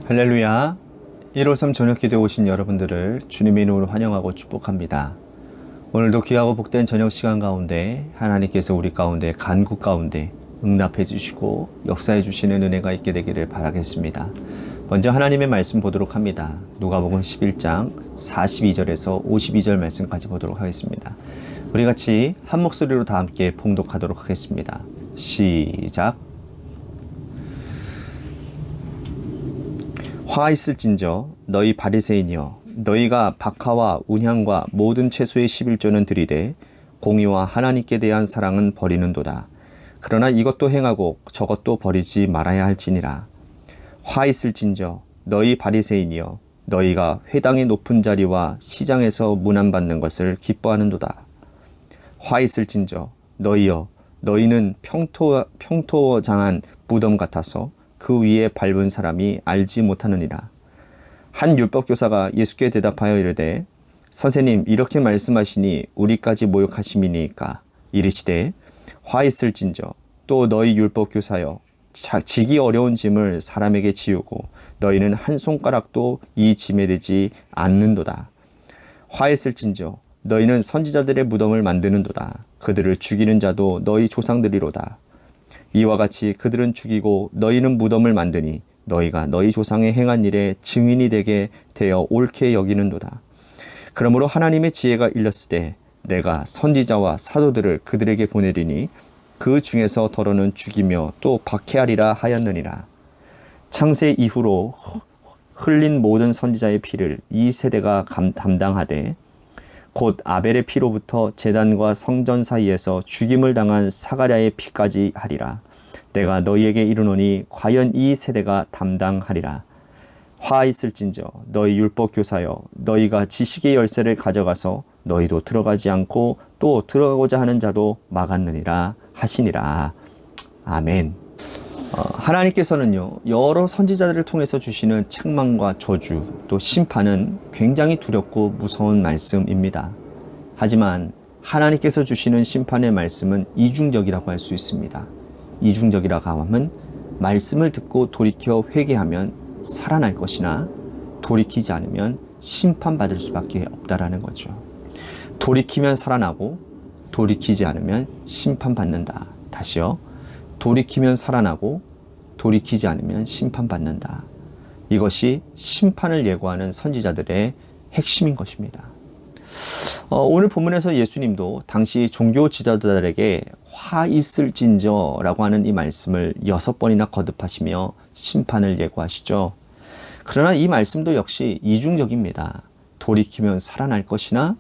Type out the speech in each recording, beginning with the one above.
할렐루야. 153 저녁기도에 오신 여러분들을 주님의 이름으로 환영하고 축복합니다. 오늘도 귀하고 복된 저녁 시간 가운데 하나님께서 우리 가운데 간구 가운데 응답해 주시고 역사해 주시는 은혜가 있게 되기를 바라겠습니다. 먼저 하나님의 말씀 보도록 합니다. 누가복음 11장 42절에서 52절 말씀까지 보도록 하겠습니다. 우리 같이 한 목소리로 다 함께 봉독하도록 하겠습니다. 시작. 화 있을진저 너희 바리새인이여, 너희가 박하와 운향과 모든 채소의 11조는 들이되 공의와 하나님께 대한 사랑은 버리는도다. 그러나 이것도 행하고 저것도 버리지 말아야 할지니라. 화 있을진저 너희 바리새인이여, 너희가 회당의 높은 자리와 시장에서 문안받는 것을 기뻐하는도다. 화 있을진저 너희여, 너희는 평토장한 무덤 같아서 그 위에 밟은 사람이 알지 못하느니라. 한 율법교사가 예수께 대답하여 이르되, 선생님, 이렇게 말씀하시니 우리까지 모욕하심이니까. 이르시되, 화 있을진저 또 너희 율법교사여, 지기 어려운 짐을 사람에게 지우고 너희는 한 손가락도 이 짐에 대지 않는도다. 화 있을진저 너희는 선지자들의 무덤을 만드는도다. 그들을 죽이는 자도 너희 조상들이로다. 이와 같이 그들은 죽이고 너희는 무덤을 만드니 너희가 너희 조상의 행한 일에 증인이 되게 되어 옳게 여기는도다. 그러므로 하나님의 지혜가 일렀으되 내가 선지자와 사도들을 그들에게 보내리니 그 중에서 더러는 죽이며 또 박해하리라 하였느니라. 창세 이후로 흘린 모든 선지자의 피를 이 세대가 담당하되 곧 아벨의 피로부터 제단과 성전 사이에서 죽임을 당한 사가랴의 피까지 하리라. 내가 너희에게 이르노니 과연 이 세대가 담당하리라. 화 있을진저 너희 율법교사여, 너희가 지식의 열쇠를 가져가서 너희도 들어가지 않고 또 들어가고자 하는 자도 막았느니라 하시니라. 아멘. 하나님께서는요, 여러 선지자들을 통해서 주시는 책망과 저주 또 심판은 굉장히 두렵고 무서운 말씀입니다. 하지만 하나님께서 주시는 심판의 말씀은 이중적이라고 할 수 있습니다. 이중적이라고 하면 말씀을 듣고 돌이켜 회개하면 살아날 것이나 돌이키지 않으면 심판받을 수밖에 없다라는 거죠. 돌이키면 살아나고 돌이키지 않으면 심판받는다. 다시요. 돌이키면 살아나고 돌이키지 않으면 심판받는다. 이것이 심판을 예고하는 선지자들의 핵심인 것입니다. 오늘 본문에서 예수님도 당시 종교 지도자들에게 화 있을진저 라고 하는 이 말씀을 6번이나 거듭하시며 심판을 예고하시죠. 그러나 이 말씀도 역시 이중적입니다. 돌이키면 살아날 것이나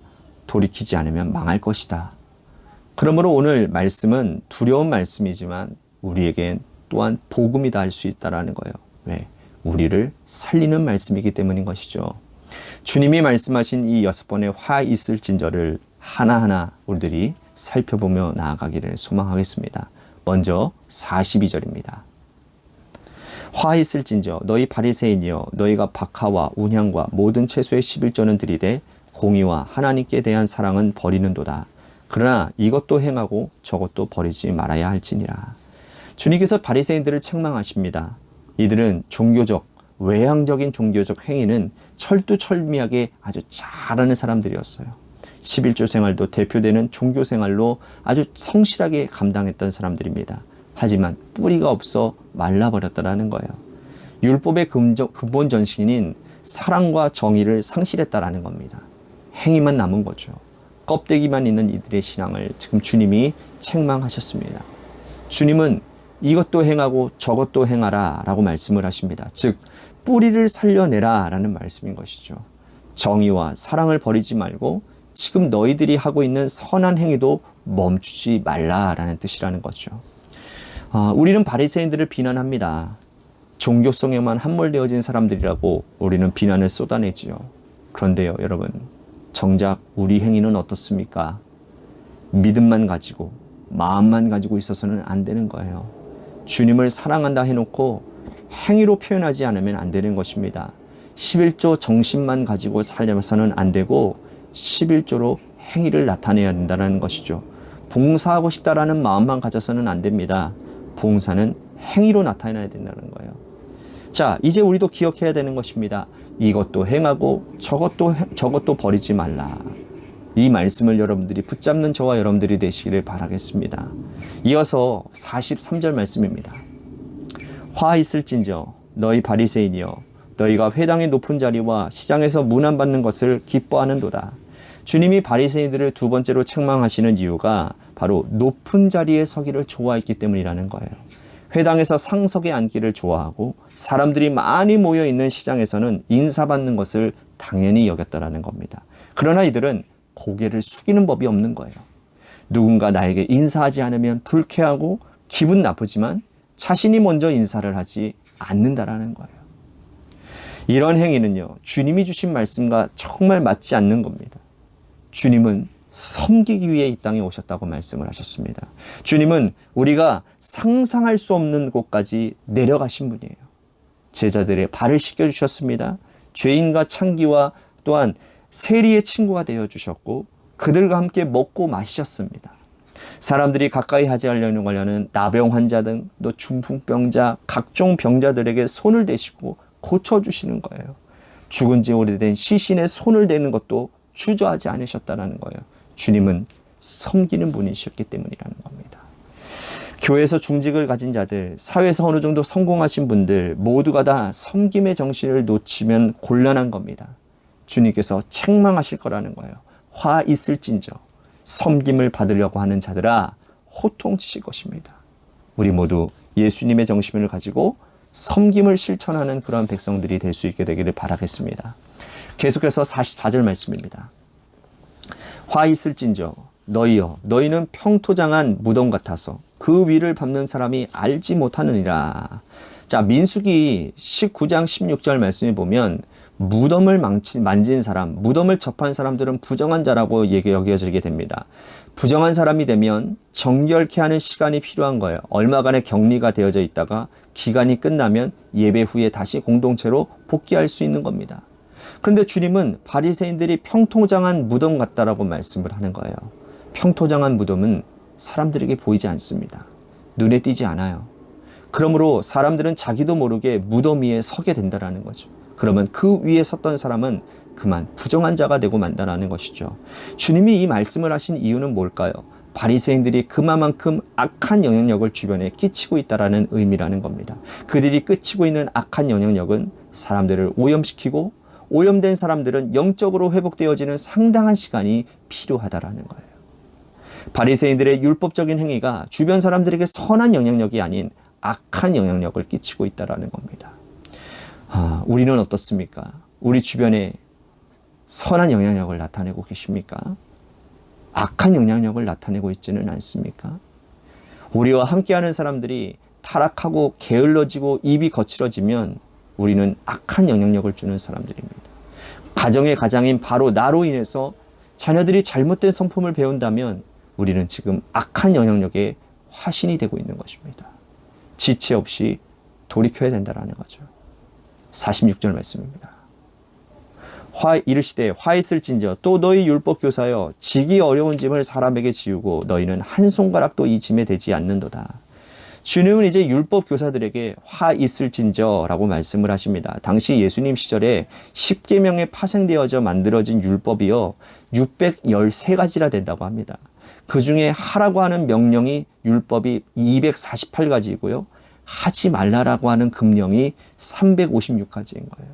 돌이키지 않으면 망할 것이다. 그러므로 오늘 말씀은 두려운 말씀이지만 우리에겐 또한 복음이다 할 수 있다는 거예요. 왜? 우리를 살리는 말씀이기 때문인 것이죠. 주님이 말씀하신 이 6번의 화 있을진저를 하나하나 우리들이 살펴보며 나아가기를 소망하겠습니다. 먼저 42절입니다. 화 있을진저 너희 바리새인이여, 너희가 박하와 운향과 모든 채소의 11조는 들이되 공의와 하나님께 대한 사랑은 버리는도다. 그러나 이것도 행하고 저것도 버리지 말아야 할지니라. 주님께서 바리새인들을 책망하십니다. 이들은 종교적, 외향적인 종교적 행위는 철두철미하게 아주 잘하는 사람들이었어요. 11조 생활도 대표되는 종교 생활로 아주 성실하게 감당했던 사람들입니다. 하지만 뿌리가 없어 말라버렸다라는 거예요. 율법의 근본 전신인 사랑과 정의를 상실했다라는 겁니다. 행위만 남은 거죠. 껍데기만 있는 이들의 신앙을 지금 주님이 책망하셨습니다. 주님은 이것도 행하고 저것도 행하라 라고 말씀을 하십니다. 즉 뿌리를 살려내라 라는 말씀인 것이죠. 정의와 사랑을 버리지 말고 지금 너희들이 하고 있는 선한 행위도 멈추지 말라라는 뜻이라는 거죠. 우리는 바리새인들을 비난합니다. 종교성에만 함몰되어진 사람들이라고 우리는 비난을 쏟아내지요. 그런데요, 여러분, 정작 우리 행위는 어떻습니까? 믿음만 가지고 마음만 가지고 있어서는 안 되는 거예요. 주님을 사랑한다 해놓고 행위로 표현하지 않으면 안 되는 것입니다. 11조 정신만 가지고 살려서는 안 되고 11조로 행위를 나타내야 된다는 것이죠. 봉사하고 싶다라는 마음만 가져서는 안 됩니다. 봉사는 행위로 나타내야 된다는 거예요. 자, 이제 우리도 기억해야 되는 것입니다. 이것도 행하고 저것도 버리지 말라. 이 말씀을 여러분들이 붙잡는 저와 여러분들이 되시기를 바라겠습니다. 이어서 43절 말씀입니다. 화 있을진저 너희 바리새인이여 너희가 회당의 높은 자리와 시장에서 문안받는 것을 기뻐하는도다. 주님이 바리새인들을 두 번째로 책망하시는 이유가 바로 높은 자리에 서기를 좋아했기 때문이라는 거예요. 회당에서 상석에 앉기를 좋아하고 사람들이 많이 모여 있는 시장에서는 인사받는 것을 당연히 여겼다라는 겁니다. 그러나 이들은 고개를 숙이는 법이 없는 거예요. 누군가 나에게 인사하지 않으면 불쾌하고 기분 나쁘지만 자신이 먼저 인사를 하지 않는다라는 거예요. 이런 행위는요, 주님이 주신 말씀과 정말 맞지 않는 겁니다. 주님은 섬기기 위해 이 땅에 오셨다고 말씀을 하셨습니다. 주님은 우리가 상상할 수 없는 곳까지 내려가신 분이에요. 제자들의 발을 씻겨주셨습니다. 죄인과 창기와 또한 세리의 친구가 되어주셨고 그들과 함께 먹고 마셨습니다. 사람들이 가까이 하지 않으려는 나병 환자 등 또 중풍병자, 각종 병자들에게 손을 대시고 고쳐주시는 거예요. 죽은 지 오래된 시신에 손을 대는 것도 주저하지 않으셨다는 거예요. 주님은 섬기는 분이셨기 때문이라는 겁니다. 교회에서 중직을 가진 자들, 사회에서 어느 정도 성공하신 분들 모두가 다 섬김의 정신을 놓치면 곤란한 겁니다. 주님께서 책망하실 거라는 거예요. 화 있을진저 섬김을 받으려고 하는 자들아 호통치실 것입니다. 우리 모두 예수님의 정신을 가지고 섬김을 실천하는 그런 백성들이 될 수 있게 되기를 바라겠습니다. 계속해서 44절 말씀입니다. 화 있을진저 너희여 너희는 평토장한 무덤 같아서 그 위를 밟는 사람이 알지 못하느니라. 자, 민수기 19장 16절 말씀에 보면 무덤을 만진 사람, 무덤을 접한 사람들은 부정한 자라고 여겨지게 됩니다. 부정한 사람이 되면 정결케 하는 시간이 필요한 거예요. 얼마간의 격리가 되어져 있다가 기간이 끝나면 예배 후에 다시 공동체로 복귀할 수 있는 겁니다. 그런데 주님은 바리새인들이 평토장한 무덤 같다라고 말씀을 하는 거예요. 평토장한 무덤은 사람들에게 보이지 않습니다. 눈에 띄지 않아요. 그러므로 사람들은 자기도 모르게 무덤 위에 서게 된다라는 거죠. 그러면 그 위에 섰던 사람은 그만 부정한 자가 되고 만다라는 것이죠. 주님이 이 말씀을 하신 이유는 뭘까요? 바리새인들이 그만큼 악한 영향력을 주변에 끼치고 있다라는 의미라는 겁니다. 그들이 끼치고 있는 악한 영향력은 사람들을 오염시키고 오염된 사람들은 영적으로 회복되어지는 상당한 시간이 필요하다라는 거예요. 바리새인들의 율법적인 행위가 주변 사람들에게 선한 영향력이 아닌 악한 영향력을 끼치고 있다라는 겁니다. 우리는 어떻습니까? 우리 주변에 선한 영향력을 나타내고 계십니까? 악한 영향력을 나타내고 있지는 않습니까? 우리와 함께하는 사람들이 타락하고 게을러지고 입이 거칠어지면 우리는 악한 영향력을 주는 사람들입니다. 가정의 가장인 바로 나로 인해서 자녀들이 잘못된 성품을 배운다면 우리는 지금 악한 영향력의 화신이 되고 있는 것입니다. 지체 없이 돌이켜야 된다는 거죠. 46절 말씀입니다. 이르시되 화 있을진저 또 너희 율법 교사여 지기 어려운 짐을 사람에게 지우고 너희는 한 손가락도 이 짐에 대지 않는도다. 주님은 이제 율법 교사들에게 화 있을진저라고 말씀을 하십니다. 당시 예수님 시절에 10계명에 파생되어져 만들어진 율법이요 613가지나 된다고 합니다. 그 중에 하라고 하는 명령이 율법이 248가지이고요. 하지 말라라고 하는 금령이 356가지인 거예요.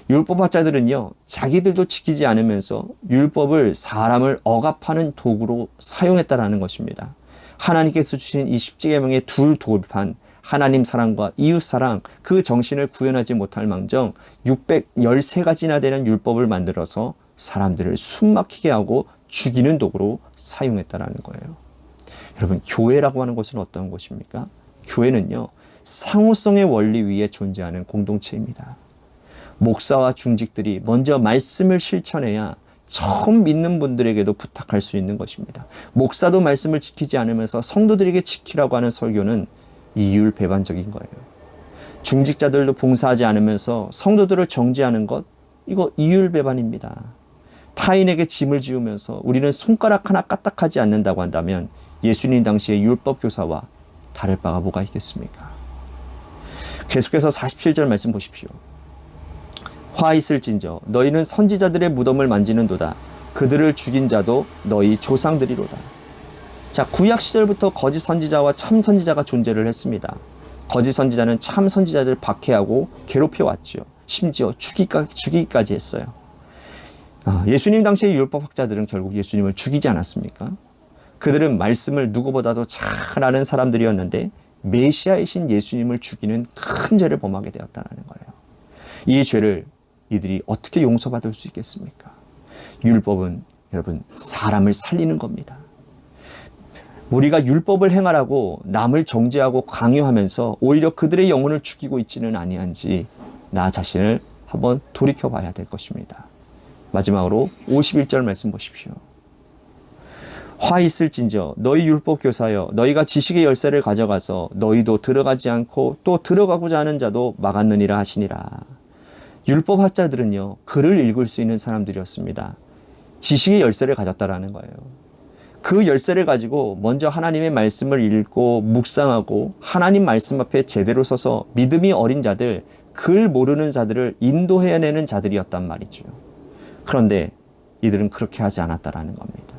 율법학자들은요, 자기들도 지키지 않으면서 율법을 사람을 억압하는 도구로 사용했다라는 것입니다. 하나님께서 주신 이 십계명의 둘 돌판, 하나님 사랑과 이웃 사랑, 그 정신을 구현하지 못할 망정 613가지나 되는 율법을 만들어서 사람들을 숨막히게 하고 죽이는 도구로 사용했다라는 거예요. 여러분, 교회라고 하는 것은 어떤 것입니까? 교회는요, 상호성의 원리 위에 존재하는 공동체입니다. 목사와 중직들이 먼저 말씀을 실천해야 처음 믿는 분들에게도 부탁할 수 있는 것입니다. 목사도 말씀을 지키지 않으면서 성도들에게 지키라고 하는 설교는 이율배반적인 거예요. 중직자들도 봉사하지 않으면서 성도들을 정죄하는 것, 이거 이율배반입니다. 타인에게 짐을 지우면서 우리는 손가락 하나 까딱하지 않는다고 한다면 예수님 당시의 율법 교사와 다를 바가 뭐가 있겠습니까? 계속해서 47절 말씀 보십시오. 화 있을진저 너희는 선지자들의 무덤을 만지는도다. 그들을 죽인 자도 너희 조상들이로다. 자, 구약 시절부터 거짓 선지자와 참 선지자가 존재를 했습니다. 거짓 선지자는 참 선지자들을 박해하고 괴롭혀 왔죠. 심지어 죽이기까지 했어요. 예수님 당시의 율법 학자들은 결국 예수님을 죽이지 않았습니까? 그들은 말씀을 누구보다도 잘 아는 사람들이었는데 메시아이신 예수님을 죽이는 큰 죄를 범하게 되었다는 거예요. 이 죄를 이들이 어떻게 용서받을 수 있겠습니까? 율법은 여러분 사람을 살리는 겁니다. 우리가 율법을 행하라고 남을 정죄하고 강요하면서 오히려 그들의 영혼을 죽이고 있지는 아니한지 나 자신을 한번 돌이켜 봐야 될 것입니다. 마지막으로 51절 말씀 보십시오. 화 있을진저 너희 율법 교사여 너희가 지식의 열쇠를 가져가서 너희도 들어가지 않고 또 들어가고자 하는 자도 막았느니라 하시니라. 율법 학자들은요 글을 읽을 수 있는 사람들이었습니다. 지식의 열쇠를 가졌다라는 거예요. 그 열쇠를 가지고 먼저 하나님의 말씀을 읽고 묵상하고 하나님 말씀 앞에 제대로 서서 믿음이 어린 자들, 글 모르는 자들을 인도해내는 자들이었단 말이죠. 그런데 이들은 그렇게 하지 않았다라는 겁니다.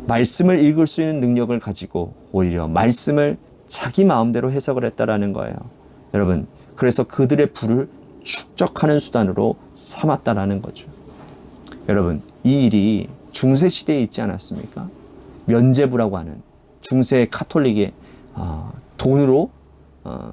말씀을 읽을 수 있는 능력을 가지고 오히려 말씀을 자기 마음대로 해석을 했다라는 거예요. 여러분, 그래서 그들의 부를 축적하는 수단으로 삼았다라는 거죠. 여러분, 이 일이 중세 시대에 있지 않았습니까? 면죄부라고 하는 중세 카톨릭의 돈으로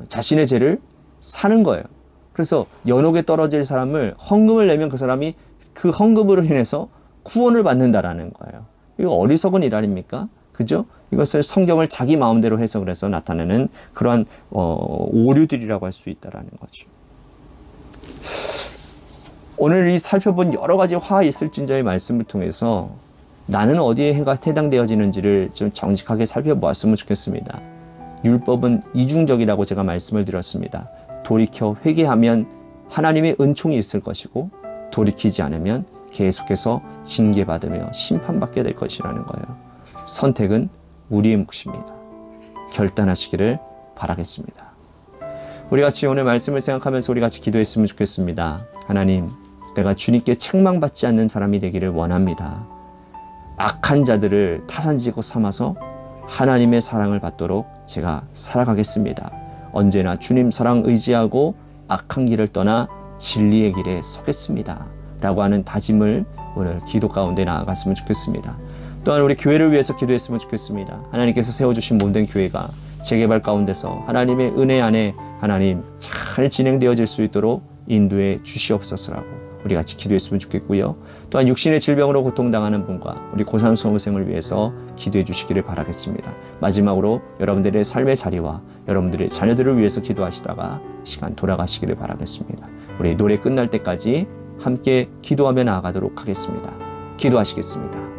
자신의 죄를 사는 거예요. 그래서 연옥에 떨어질 사람을 헌금을 내면 그 사람이 그 헌금으로 인해서 구원을 받는다라는 거예요. 이거 어리석은 일 아닙니까? 그죠? 이것을 성경을 자기 마음대로 해석을 해서 나타내는 그러한 오류들이라고 할 수 있다라는 거죠. 오늘 이 살펴본 여러 가지 화 있을진저의 말씀을 통해서 나는 어디에 해당되어지는지를 좀 정직하게 살펴보았으면 좋겠습니다. 율법은 이중적이라고 제가 말씀을 드렸습니다. 돌이켜 회개하면 하나님의 은총이 있을 것이고 돌이키지 않으면 계속해서 징계받으며 심판받게 될 것이라는 거예요. 선택은 우리의 몫입니다. 결단하시기를 바라겠습니다. 우리 같이 오늘 말씀을 생각하면서 우리 같이 기도했으면 좋겠습니다. 하나님, 내가 주님께 책망받지 않는 사람이 되기를 원합니다. 악한 자들을 타산지고 삼아서 하나님의 사랑을 받도록 제가 살아가겠습니다. 언제나 주님 사랑 의지하고 악한 길을 떠나 진리의 길에 서겠습니다. 라고 하는 다짐을 오늘 기도 가운데 나아갔으면 좋겠습니다. 또한 우리 교회를 위해서 기도했으면 좋겠습니다. 하나님께서 세워주신 몸된 교회가 재개발 가운데서 하나님의 은혜 안에 하나님 잘 진행되어질 수 있도록 인도해 주시옵소서라고 우리 같이 기도했으면 좋겠고요. 또한 육신의 질병으로 고통당하는 분과 우리 고3 수험생을 위해서 기도해 주시기를 바라겠습니다. 마지막으로 여러분들의 삶의 자리와 여러분들의 자녀들을 위해서 기도하시다가 시간 돌아가시기를 바라겠습니다. 우리 노래 끝날 때까지 함께 기도하며 나아가도록 하겠습니다. 기도하시겠습니다.